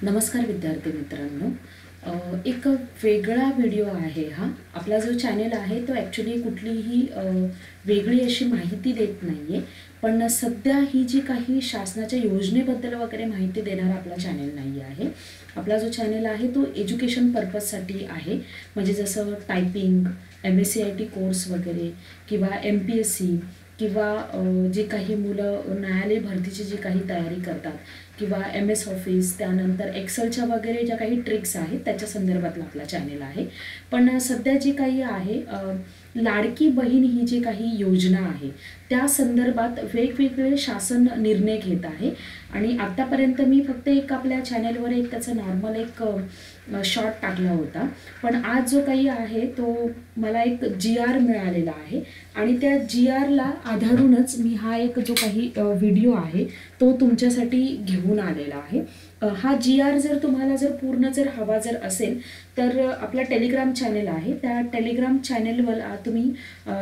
नमस्कार विद्यार्थी मित्रांनो, एक वेगळा व्हिडिओ आहे हा. आपला जो चॅनल आहे तो ॲक्च्युली कुठलीही वेगळी अशी माहिती देत नाही आहे, पण सध्या ही जी काही शासनाच्या योजनेबद्दल वगैरे माहिती देणारा आपला चॅनल नाही आहे. आपला जो चॅनल आहे तो एज्युकेशन पर्पजसाठी आहे, म्हणजे जसं टायपिंग, MSc कोर्स वगैरे किंवा MPSC किंवा जे काही मुलं न्यायालय भरतीची जी काही तयारी करतात किंवा MS ऑफिस, त्यानंतर एक्सेलच्या वगैरे ज्या काही ट्रिक्स आहेत त्याच्या संदर्भातला आपला चॅनल आहे. पण सध्या जी काही आहे लाडकी बहीण ही जी काही योजना आहे त्या संदर्भात वेगवेगळे शासन निर्णय घेत आहे. आणि आत्तापर्यंत मी फक्त एक आपल्या चॅनलवर एक त्याचं नॉर्मल एक शॉर्ट टाकला होता, पण आज जो काही आहे तो मला एक GR मिळालेला आहे आणि त्या GRला आधारूनच मी हा एक जो काही व्हिडिओ आहे तो तुमच्यासाठी घेऊन आलेला आहे. हा GR जर तुम्हाला पूर्ण हवा असेल तर आपला टेलिग्राम चॅनल आहे, त्या टेलिग्राम चॅनलवर तुम्ही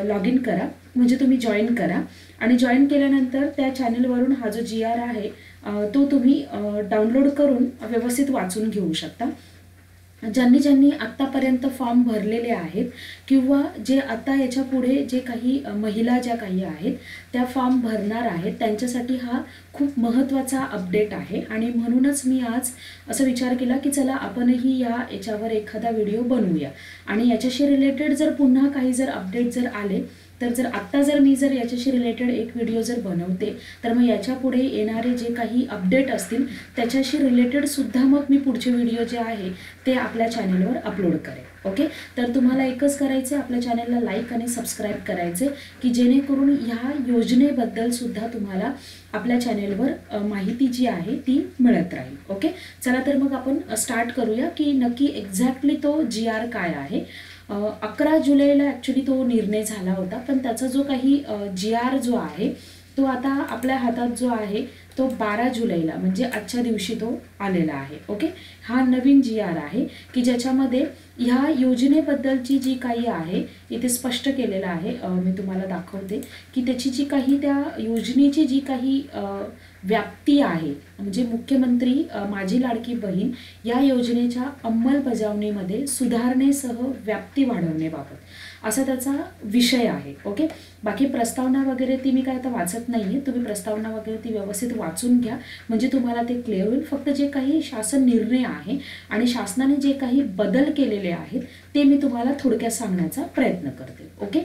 लॉग इन करा, म्हणजे तुम्ही जॉईन करा आणि जॉईन केल्यानंतर त्या चॅनलवरून हा जो GR आहे तो तुम्ही डाउनलोड करून व्यवस्थित वाचून घेऊ शकता. ज्यांनी आत्तापर्यंत फॉर्म भरलेले आहेत किंवा जे आता याच्या पुढे जे काही महिला ज्या काही आहेत त्या फॉर्म भरणार आहेत त्यांच्यासाठी हा खूप महत्त्वाचा अपडेट आहे. आणि म्हणूनच मी आज असं विचार केला की चला आपणही याच्यावर एखादा व्हिडिओ बनवूया आणि याच्याशी रिलेटेड पुन्हा काही अपडेट आले तर आत्ता मी याच्याशी रिलेटेड एक व्हिडिओ बनवते तर मग याच्या पुढे येणारे जे काही अपडेट असतील त्याच्याशी रिलेटेड सुद्धा मग मी पुढचे व्हिडिओ जे आहे ते आपल्या चॅनलवर अपलोड करेन. ओके, तर तुम्हाला एकच करायचं आहे, आपल्या चॅनलला लाईक आणि सबस्क्राईब करायचे की जेणेकरून ह्या योजनेबद्दल सुद्धा तुम्हाला आपल्या चॅनलवर माहिती जी आहे ती मिळत राहील. ओके, चला तर मग आपण स्टार्ट करूया की नक्की एक्झॅक्टली तो GR काय आहे. 11 जुलैला ॲक्च्युली तो निर्णय झाला होता, पण त्याचा जो काही GR जो आहे तो आता आपल्या हातात जो आहे तो 12 जुलैला म्हणजे आजच्या दिवशी तो आलेला आहे. ओके, हा नवीन GR आहे की ज्याच्यामध्ये ह्या योजनेबद्दलची जी काही आहे इथे स्पष्ट केलेलं आहे. मी तुम्हाला दाखवते की त्याची जी काही त्या योजनेची जी काही व्याप्ती आहे, म्हणजे मुख्यमंत्री माझी लाडकी बहीण या योजनेच्या अंमलबजावणीमध्ये सुधारणेसह व्याप्ती वाढवण्याबाबत असा त्याचा विषय आहे. ओके, बाकी प्रस्तावना वगैरे ती मी काय आता वाचत नाही आहे, तुम्ही प्रस्तावना वगैरे ती व्यवस्थित वाचून घ्या म्हणजे तुम्हाला ते क्लिअर होईल. फक्त जे काही शासन निर्णय आहे आणि शासनाने जे काही बदल केलेले आहेत ते मी तुम्हाला थोडक्यात सांगण्याचा प्रयत्न करते. ओके,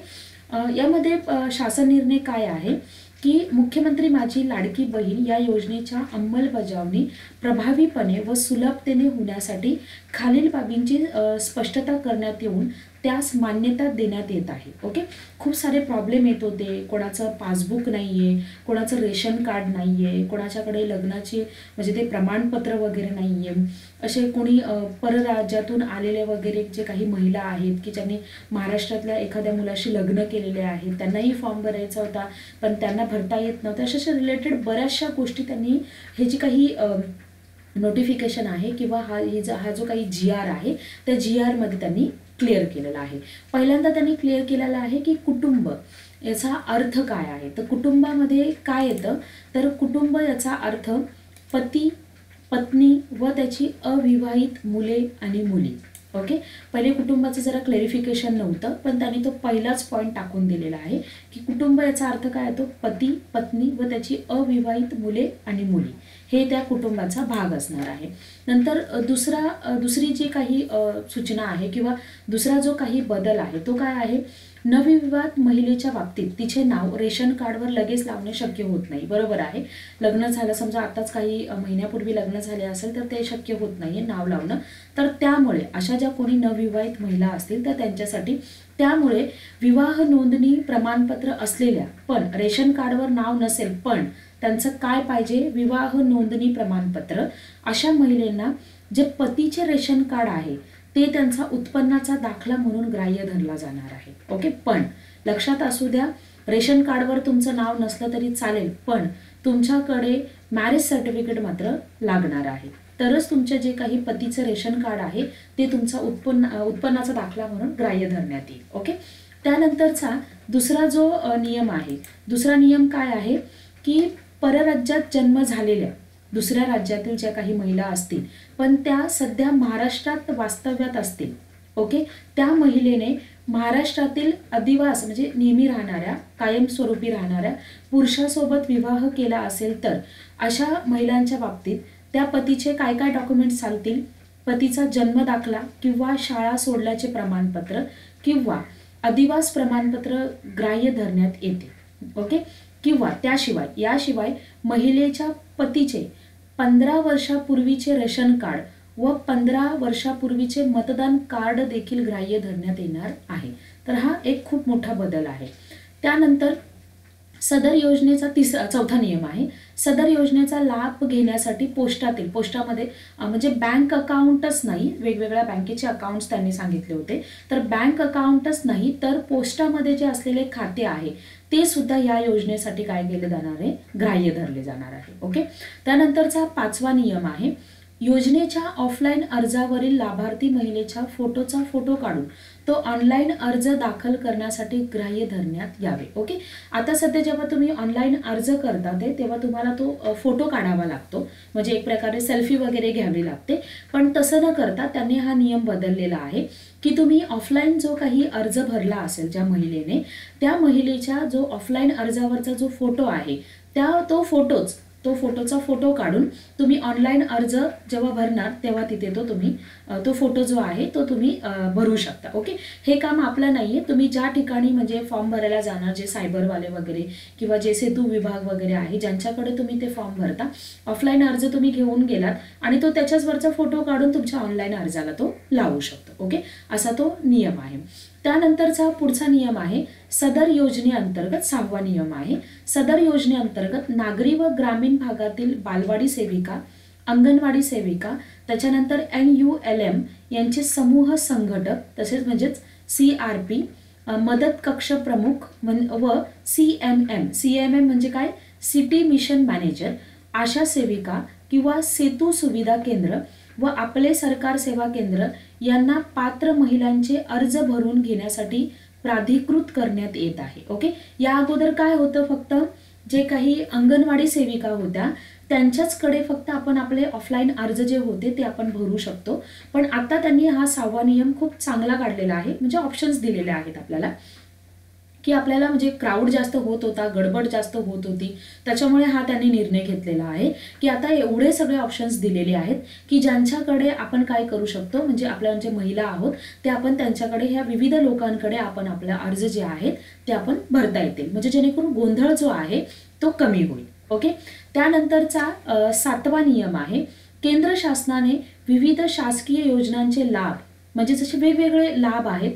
यामध्ये शासन निर्णय काय आहे की मुख्यमंत्री माझी लाडकी बहीण या योजनेच्या अंमलबजावणी प्रभावीपणे व सुलभतेने होण्यासाठी खालील बाबींची स्पष्टता करण्यात येऊन त्यास मान्यता देण्यात येत आहे. ओके, खूप सारे प्रॉब्लेम येत होते, कोणाचं पासबुक नाही आहे, कोणाचं रेशन कार्ड नाही आहे, कोणाच्याकडे लग्नाचे म्हणजे ते प्रमाणपत्र वगैरे नाही आहे, असे कोणी परराज्यातून आलेले वगैरे जे काही महिला आहेत की ज्यांनी महाराष्ट्रातल्या एखाद्या मुलाशी लग्न केलेले आहेत त्यांनाही फॉर्म भरायचा होता पण त्यांना भरता येत नव्हतं. अशा रिलेटेड बऱ्याचशा गोष्टी त्यांनी हे जी काही नोटिफिकेशन आहे किंवा हा जो काही GR आहे त्या GR मध्ये त्यांनी क्लिअर केलेला आहे. पहिल्यांदा त्यांनी क्लिअर केलेला आहे की कुटुंब याचा अर्थ काय आहे. तर कुटुंबामध्ये काय येतं तर कुटुंब याचा अर्थ पती, पत्नी व त्याची अविवाहित मुले आणि मुली. ओके, पहिले कुटुंबाचं जरा क्लॅरिफिकेशन नव्हतं पण त्यांनी तो पहिलाच पॉईंट टाकून दिलेला आहे की कुटुंब याचा अर्थ काय येतो, पती, पत्नी व त्याची अविवाहित मुले आणि मुली हे त्या कुटुंबाचा भाग असणार आहे. नंतर दुसरी जी काही सूचना आहे किंवा दुसरा जो काही बदल आहे तो काय आहे, नवविवाहित महिलेच्या बाबतीत तिचे नाव रेशन कार्डवर लगेच लावणे शक्य होत नाही. बरोबर आहे, लग्न झालं समजा आताच काही महिन्यापूर्वी लग्न झाले असेल तर ते शक्य होत नाहीये नाव लावणं. तर त्यामुळे अशा ज्या कोणी नवविवाहित महिला असतील तर त्यांच्यासाठी त्यामुळे विवाह नोंदणी प्रमाणपत्र असलेल्या पण रेशन कार्डवर नाव नसेल पण त्यांचं काय पाहिजे, विवाह नोंदणी प्रमाणपत्र, अशा महिलांना जे पतीचे रेशन कार्ड आहे ते त्यांचा उत्पन्नाचा दाखला म्हणून ग्राह्य धरला जाणार आहे. ओके, पण लक्षात असू द्या रेशन कार्डवर तुमचं नाव नसलं तरी चालेल पण तुमच्याकडे मॅरेज सर्टिफिकेट मात्र लागणार आहे तरच तुमचे जे काही पतीचं रेशन कार्ड आहे ते तुमचा उत्पन्नाचा दाखला म्हणून ग्राह्य धरण्यात येईल. ओके, त्यानंतरचा दुसरा जो नियम आहे, दुसरा नियम काय आहे की परराज्यात जन्म झालेल्या दुसऱ्या राज्यातील ज्या काही महिला असतील पण त्या सध्या महाराष्ट्रात वास्तव्यात असतील, ओके, त्या महिलेने महाराष्ट्रातील अधिवास म्हणजे नेहमी राहणाऱ्या, कायमस्वरूपी राहणाऱ्या पुरुषासोबत विवाह केला असेल तर अशा महिलांच्या बाबतीत त्या पतीचे काय काय डॉक्युमेंट्स चालतील? पतीचा जन्म दाखला किंवा शाळा सोडल्याचे प्रमाणपत्र किंवा अधिवास प्रमाणपत्र ग्राह्य धरण्यात येते, ओके. किंवा याशिवाय महिलेच्या पतीचे 15 वर्षापूर्वीचे रेशन कार्ड व 15 वर्षापूर्वीचे मतदान कार्ड देखील ग्राह्य धरण्यात येणार आहे. तर हा एक खूप मोठा बदल आहे. त्यानंतर सदर योजनेचा चौथा नियम आहे. सदर योजनेचा लाभ घेण्यासाठी पोस्टामध्ये म्हणजे बँक अकाउंटच नाही, वेगवेगळ्या बँकेचे अकाउंट्स त्यांनी सांगितले होते, तर बँक अकाउंटच नाही तर पोस्टामध्ये जे असलेले खाते आहे ते सुद्धा या योजनेसाठी काय केले जाणार आहे? ग्राह्य धरले जाणार आहे, ओके. त्यानंतरचा 5वा नियम आहे, योजनेच्या ऑफलाईन अर्जावरील लाभार्थी महिलेच्या फोटोचा फोटो काढून तो ऑनलाईन अर्ज दाखल करण्यासाठी ग्राह्य धरण्यात यावे, ओके. आता सध्या जेव्हा तुम्ही ऑनलाईन अर्ज करता तेव्हा तुम्हाला तो फोटो काढावा लागतो, म्हणजे एक प्रकारे सेल्फी वगैरे घ्यावी लागते. पण तसं न करता त्यांनी हा नियम बदललेला आहे की तुम्ही ऑफलाईन जो काही अर्ज भरला असेल ज्या महिलेने, त्या महिलेच्या जो ऑफलाईन अर्जावरचा जो फोटो आहे तो फोटोचा फोटो काढून तुम्ही ऑनलाईन अर्ज जेव्हा भरणार तेव्हा तिथे तो फोटो जो आहे तो तुम्ही भरू शकता, ओके. हे काम आपलं नाहीये. तुम्ही ज्या ठिकाणी म्हणजे फॉर्म भरायला जाणार, जे सायबरवाले वगैरे किंवा जे सेतू विभाग वगैरे आहे ज्यांच्याकडे तुम्ही ते फॉर्म भरता, ऑफलाईन अर्ज तुम्ही घेऊन गेलात आणि तो त्याच्यावरचा फोटो काढून तुमच्या ऑनलाईन अर्जाला तो लावू शकतो, ओके. असा तो नियम आहे. त्यानंतरचा पुढचा नियम आहे सदर योजनेअंतर्गत 6वा नियम आहे. सदर योजनेअंतर्गत नागरी व ग्रामीण भागातील बालवाडी सेविका, अंगणवाडी सेविका, त्याच्यानंतर NULM यांचे समूह संघटक तसेच म्हणजेच CRP, मदत कक्ष प्रमुख व CMM म्हणजे काय? सिटी मिशन मॅनेजर, आशा सेविका किंवा सेतू सुविधा केंद्र व आपले सरकार सेवा केंद्र यांना पात्र महिलांचे अर्ज भरून घेण्यासाठी प्राधिकृत करण्यात येत आहे, ओके. या अगोदर काय होतं, फक्त जे काही अंगणवाडी सेविका होत्या त्यांच्याचकडे फक्त आपण आपले ऑफलाईन अर्ज जे होते ते आपण भरू शकतो. पण आता त्यांनी हा 6वा नियम खूप चांगला काढलेला आहे, म्हणजे ऑप्शन्स दिलेले आहेत आपल्याला की आपल्याला म्हणजे क्राऊड जास्त होत होता, गडबड जास्त होत होती, त्याच्यामुळे हा त्यांनी निर्णय घेतलेला आहे की आता एवढे सगळे ऑप्शन्स दिलेले आहेत की ज्यांच्याकडे आपण काय करू शकतो, म्हणजे आपल्या जे महिला आहोत ते आपण त्यांच्याकडे ह्या विविध लोकांकडे आपण आपले अर्ज जे आहेत ते आपण भरता येतील, म्हणजे जेणेकरून गोंधळ जो आहे तो कमी होईल, ओके. त्यानंतरचा 7वा नियम आहे केंद्र शासनाने विविध शासकीय योजनांचे लाभ, म्हणजे जसे वेगवेगळे लाभ आहेत,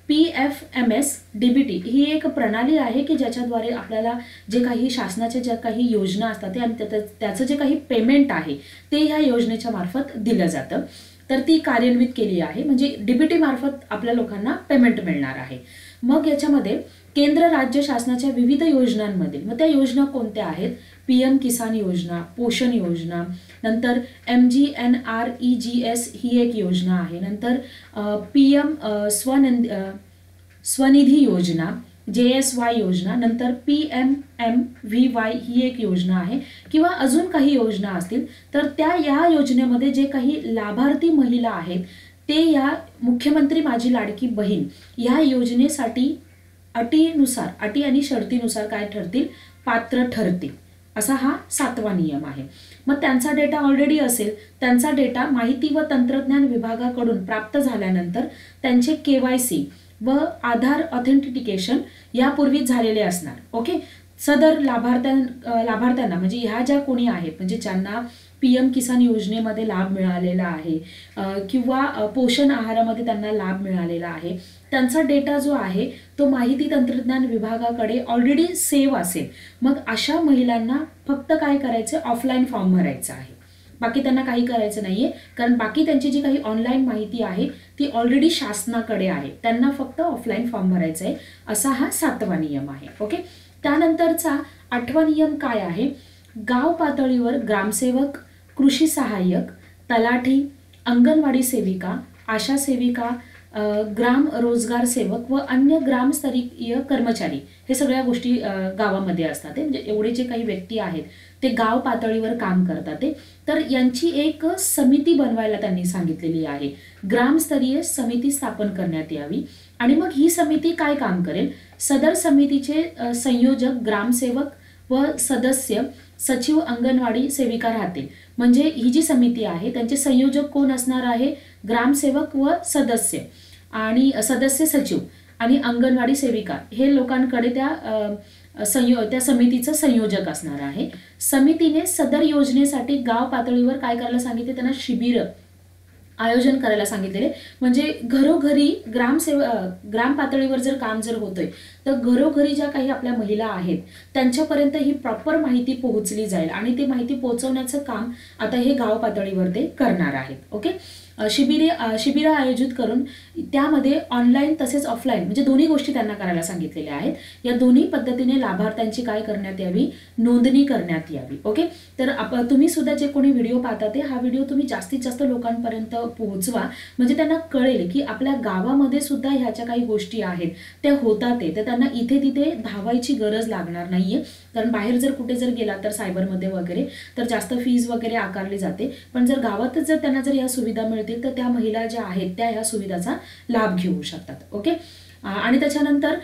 PFMS DBT ही एक प्रणाली आहे की ज्याच्याद्वारे आपल्याला जे काही शासनाच्या ज्या काही योजना असतात आणि त्याचं जे काही पेमेंट आहे ते ह्या योजनेच्या मार्फत दिलं जातं, तर ती कार्यान्वित केली आहे, म्हणजे DBT मार्फत आपल्या लोकांना पेमेंट मिळणार आहे. मग याच्यामध्ये केंद्र राज्य शासनाच्या विविध योजनांमधील, मग त्या योजना कोणत्या आहेत? PM किसान योजना, पोषण योजना, नंतर MGNREGS ही एक योजना आहे, नंतर PM स्वनिधी योजना, JSY योजना, नंतर PMMVY ही एक योजना आहे, किंवा अजून काही योजना असतील तर या योजनेमध्ये जे काही लाभार्थी महिला आहेत ते या मुख्यमंत्री माझी लाडकी बहीण या योजनेसाठी अटी आणि शर्तीनुसार काय ठरतील? पात्र ठरतील. असा हा 7वा नियम आहे. मग त्यांचा डेटा ऑलरेडी असेल, त्यांचा डेटा माहिती व तंत्रज्ञान विभागाकडून प्राप्त झाल्यानंतर त्यांचे KYC व आधार ऑथेंटिकेशन यापूर्वीच झालेले असणार, ओके. सदर लाभार्थ्यांना म्हणजे ह्या ज्या कोणी आहेत, म्हणजे ज्यांना PM किसान योजनेमध्ये लाभ मिळालेला आहे किंवा पोषण आहारामध्ये त्यांना लाभ मिळालेला आहे, त्यांचा डेटा जो आहे तो माहिती तंत्रज्ञान विभागाकडे ऑलरेडी सेव्ह असेल. मग अशा महिलांना फक्त काय करायचं? ऑफलाईन फॉर्म भरायचा आहे, बाकी त्यांना काही करायचं नाहीये, कारण बाकी त्यांची जी काही ऑनलाईन माहिती आहे ती ऑलरेडी शासनाकडे आहे, त्यांना फक्त ऑफलाईन फॉर्म भरायचा आहे. असा हा 7वा नियम आहे, ओके. त्यानंतरचा 8वा नियम काय आहे? गाव पातळीवर ग्रामसेवक, कृषी सहाय्यक, तलाठी, अंगणवाडी सेविका, आशा सेविका, ग्राम रोजगार सेवक व अन्य ग्रामस्तरीय कर्मचारी हे सगळ्या गोष्टी गावामध्ये असतात. म्हणजे एवढे जे काही व्यक्ती आहेत ते गाव पातळीवर काम करतात ते. तर यांची एक समिती बनवायला त्यांनी सांगितलेली आहे. ग्रामस्तरीय समिती स्थापन करण्यात यावी. आणि मग ही समिती काय काम करेल? सदर समितीचे संयोजक ग्रामसेवक व सदस्य सचिव अंगणवाडी सेविका राहतील. म्हणजे ही जी समिती आहे त्यांचे संयोजक कोण असणार आहे? ग्रामसेवक व सदस्य आणि सदस्य सचिव आणि अंगणवाडी सेविका हे लोकांकडे त्या समितीचं संयोजक असणार आहे. समितीने सदर योजनेसाठी गाव पातळीवर काय करायला सांगितले? त्यांना शिबिर आयोजन करायला सांगितलेले. म्हणजे घरोघरी ग्राम पातळीवर जर काम जर होतंय तर घरोघरी ज्या काही आपल्या महिला आहेत त्यांच्यापर्यंत ही प्रॉपर माहिती पोहोचली जाईल आणि ती माहिती पोहोचवण्याचं काम आता हे गाव पातळीवर ते करणार आहेत. ओके. शिबिर आयोजित करून त्यामध्ये ऑनलाईन तसेच ऑफलाईन म्हणजे दोन्ही गोष्टी त्यांना करायला सांगितलेल्या आहेत. या दोन्ही पद्धतीने लाभार्थ्यांची काय करण्यात यावी? नोंदणी करण्यात यावी. ओके. तर तुम्ही सुद्धा जे कोणी व्हिडिओ पाहता ते हा व्हिडिओ तुम्ही जास्तीत जास्त लोकांपर्यंत पोहोचवा. म्हणजे त्यांना कळेल की आपल्या गावामध्ये सुद्धा ह्याच्या काही गोष्टी आहेत त्या होतात. तर त्यांना इथे तिथे धावायची गरज लागणार नाहीये. कारण बाहेर जर कुठे जर गेला तर सायबरमध्ये वगैरे तर जास्त फीज वगैरे आकारली जाते. पण जर गावातच जर त्यांना जर या सुविधा मिळतील तर त्या महिला ज्या आहेत त्या ह्या सुविधाचा लाभ घेऊ शकतात. ओके. आणि त्याच्यानंतर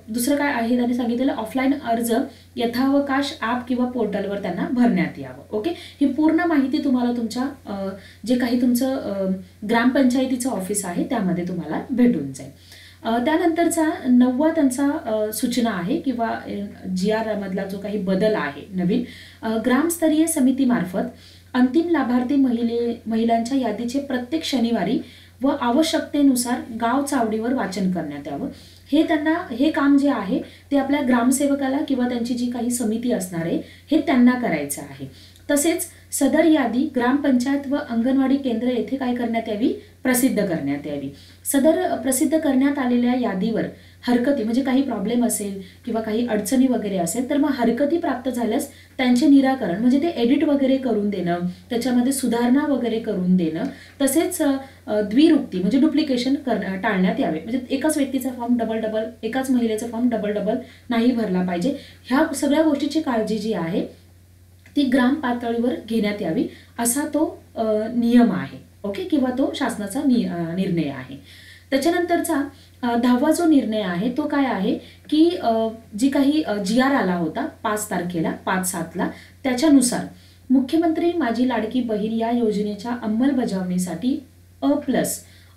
दुसरं काय आहे त्यांनी सांगितलेलं? ऑफलाईन अर्ज यथावकाश ॲप किंवा पोर्टलवर त्यांना भरण्यात यावं. ओके. ही पूर्ण माहिती तुम्हाला तुमच्या जे काही तुमचं ग्रामपंचायतीचं ऑफिस आहे त्यामध्ये तुम्हाला भेटून जाईल. त्यानंतरचा 9वा त्यांचा सूचना आहे किंवा GR मधला जो काही बदल आहे नवीन, ग्रामस्तरीय समितीमार्फत अंतिम लाभार्थी महिलांच्या यादीचे प्रत्येक शनिवारी व आवश्यकतेनुसार गाव चावडीवर वाचन करण्यात यावं. हे काम जे आहे ते आपल्या ग्रामसेवकाला किंवा त्यांची जी काही समिती असणार आहे हे त्यांना करायचं आहे. तसेच सदर यादी ग्रामपंचायत व अंगणवाडी केंद्र येथे काय करण्यात यावी? प्रसिद्ध करण्यात यावी. सदर प्रसिद्ध करण्यात आलेल्या यादीवर हरकती म्हणजे काही प्रॉब्लेम असेल किंवा काही अडचणी वगैरे असेल तर मग हरकती प्राप्त झाल्यास त्यांचे निराकरण म्हणजे ते एडिट वगैरे करून देणं, त्याच्यामध्ये सुधारणा वगैरे करून देणं, तसेच द्विरुक्ती म्हणजे डुप्लिकेशन टाळण्यात यावे. म्हणजे एकाच व्यक्तीचा फॉर्म डबल एकाच महिलेचा फॉर्म डबल नाही भरला पाहिजे. ह्या सगळ्या गोष्टीची काळजी जी आहे ती ग्राम पातळीवर घेण्यात यावी असा तो नियम आहे. ओके. किंवा तो शासनाचा निर्णय आहे. त्याच्यानंतरचा 10वा जो निर्णय आहे तो काय आहे की जी काही GR आला होता 5 तारखेला 5/7 त्याच्यानुसार मुख्यमंत्री माझी लाडकी बहीण या योजनेच्या अंमलबजावणीसाठी अ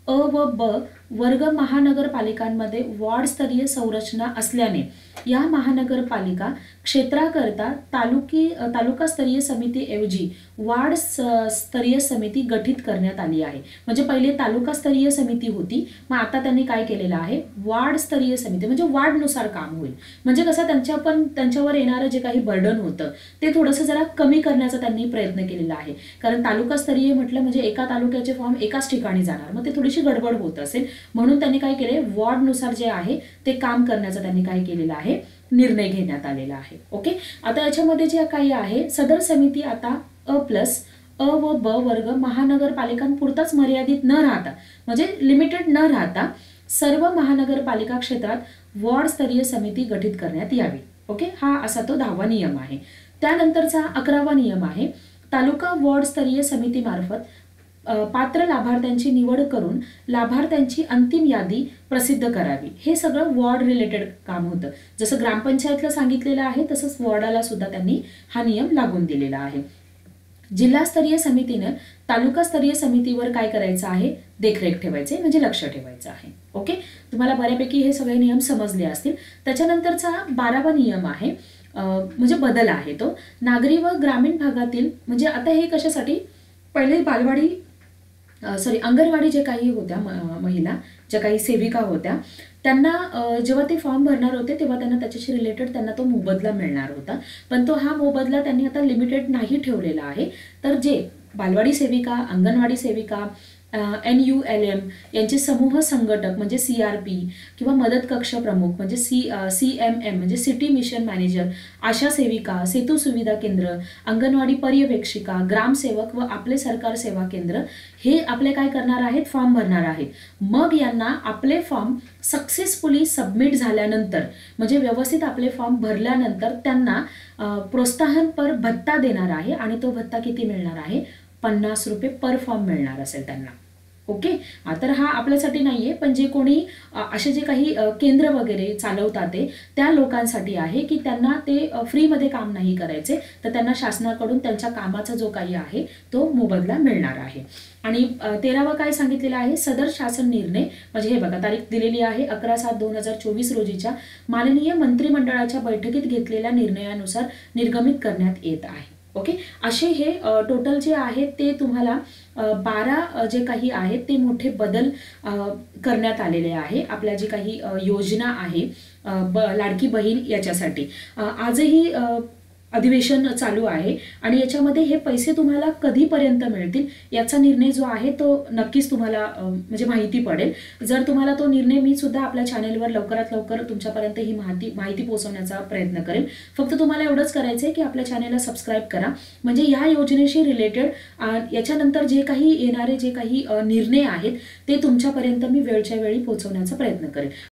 व ब वर्ग महानगरपालिकांमध्ये वॉर्डस्तरीय संरचना असल्याने या महानगरपालिका क्षेत्राकरता तालुकास्तरीय समितीऐवजी वार्ड स्तरीय समिती गठीत करण्यात आली आहे. म्हणजे पहिले तालुकास्तरीय समिती होती, मग आता त्यांनी काय केलेलं आहे? वार्ड स्तरीय समिती म्हणजे वार्डनुसार काम होईल. म्हणजे कसं त्यांच्यावर येणारं जे काही बर्डन होतं ते थोडंसं जरा कमी करण्याचा त्यांनी प्रयत्न केलेला आहे. कारण तालुकास्तरीय म्हटलं म्हणजे एका तालुक्याचे फॉर्म एकाच ठिकाणी जाणार, मग ते थोडीशी गडबड होत असेल. म्हणून त्यांनी काय केले? वॉर्डनुसार जे आहे ते काम करण्याचा त्यांनी काय केलेलं आहे? निर्णय घेण्यात आलेला आहे. ओके. आता याच्यामध्ये जे काही आहे सदर समिती आता अ व ब वर्ग महानगरपालिकांपुरताच मर्यादित न राहता म्हणजे लिमिटेड न राहता सर्व महानगरपालिका क्षेत्रात वॉर्डस्तरीय समिती गठीत करण्यात यावी. ओके. हा असा तो 10वा नियम आहे. त्यानंतरचा 11वा नियम आहे तालुका वॉर्डस्तरीय समितीमार्फत पात्र लाभार्थ्यांची निवड करून लाभार्थ्यांची अंतिम यादी प्रसिद्ध करावी. हे सगळं वॉर्ड रिलेटेड काम होतं. जसं ग्रामपंचायतला सांगितलेलं आहे तसंच वॉर्डाला सुद्धा त्यांनी हा नियम लागून दिलेला आहे. जिल्हास्तरीय समितीनं तालुकास्तरीय समितीवर काय करायचं आहे? देखरेख ठेवायचे म्हणजे लक्ष ठेवायचं आहे. ओके. तुम्हाला बऱ्यापैकी हे सगळे नियम समजले असतील. त्याच्यानंतरचा 12वा नियम आहे म्हणजे बदल आहे तो नागरी व ग्रामीण भागातील म्हणजे आता हे कशासाठी? पहिले अंगणवाडी जे काही होत्या महिला ज्या काही सेविका होत्या त्यांना जेव्हा ते फॉर्म भरणार होते तेव्हा त्यांना त्याच्याशी रिलेटेड त्यांना तो मोबदला मिळणार होता. पण तो हा मोबदला त्यांनी आता लिमिटेड नाही ठेवलेला आहे. तर जे बालवाडी सेविका, अंगणवाडी सेविका NULM यांचे समूह संघटक म्हणजे CRP किंवा मदत कक्ष प्रमुख म्हणजे CMM म्हणजे सिटी मिशन मॅनेजर, आशा सेविका, सेतू सुविधा केंद्र, अंगणवाडी पर्यवेक्षिका, ग्रामसेवक व आपले सरकार सेवा केंद्र हे आपले काय करणार आहेत, फॉर्म भरणार आहेत. मग यांना आपले फॉर्म सक्सेसफुली सबमिट झाल्यानंतर म्हणजे व्यवस्थित आपले फॉर्म भरल्यानंतर त्यांना प्रोत्साहनपर भत्ता देणार आहे आणि तो भत्ता किती मिळणार आहे, 50 रुपये पर फॉर्म मिळणार असेल त्यांना. ओके, तर हा आपल्यासाठी नाहीये, पण जे कोणी असे जे काही केंद्र वगैरे चालवतात त्या लोकांसाठी आहे की त्यांना ते फ्रीमध्ये काम नाही करायचे, तर त्यांना शासनाकडून त्यांच्या कामाचा जो काही आहे तो मोबदला मिळणार आहे. आणि 13वा काय सांगितलेलं आहे, सदर शासन निर्णय म्हणजे हे बघा तारीख दिलेली आहे 11/7/2024 रोजीच्या माननीय मंत्रिमंडळाच्या बैठकीत घेतलेल्या निर्णयानुसार निर्गमित करण्यात येत आहे. ओके, असे हे टोटल जे आहे ते तुम्हाला 12 जे काही आहेत ते मोठे बदल करण्यात आलेले आहे. आपल्या जी काही योजना आहे लाडकी बहीण याच्यासाठी आजही अधिवेशन चालू आहे आणि याच्यामध्ये हे पैसे तुम्हाला कधीपर्यंत मिळतील याचा निर्णय जो आहे तो नक्कीच तुम्हाला म्हणजे माहिती पडेल. जर तुम्हाला तो निर्णय मी सुद्धा आपल्या चॅनेलवर लवकरात लवकर तुमच्यापर्यंत ही माहिती पोहोचवण्याचा प्रयत्न करेन. फक्त तुम्हाला एवढंच करायचं आहे की आपल्या चॅनेलला सबस्क्राईब करा, म्हणजे या योजनेशी रिलेटेड याच्यानंतर जे काही येणारे जे काही निर्णय आहेत ते तुमच्यापर्यंत मी वेळच्या वेळी पोहोचवण्याचा प्रयत्न करेन.